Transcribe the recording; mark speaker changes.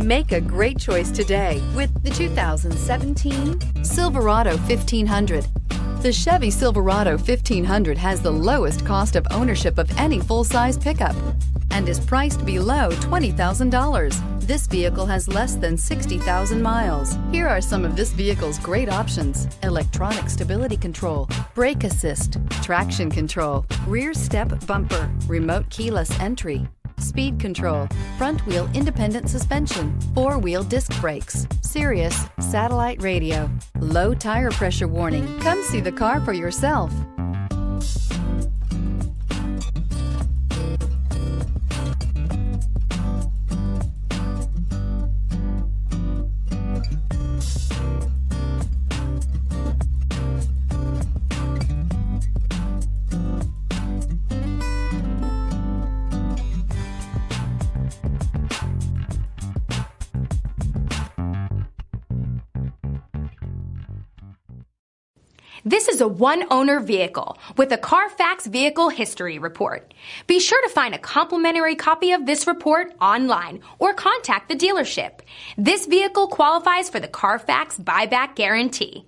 Speaker 1: Make a great choice today with the 2017 Silverado 1500. The Chevy Silverado 1500 has the lowest cost of ownership of any full-size pickup and is priced below $20,000. This vehicle has less than 60,000 miles. Here are some of this vehicle's great options: electronic stability control, brake assist, traction control, rear step bumper, remote keyless entry, speed control, front wheel independent suspension, four-wheel disc brakes, Sirius satellite radio, low tire pressure warning. Come see the car for yourself.
Speaker 2: This is a one-owner vehicle with a Carfax Vehicle History Report. Be sure to find a complimentary copy of this report online or contact the dealership. This vehicle qualifies for the Carfax Buyback Guarantee.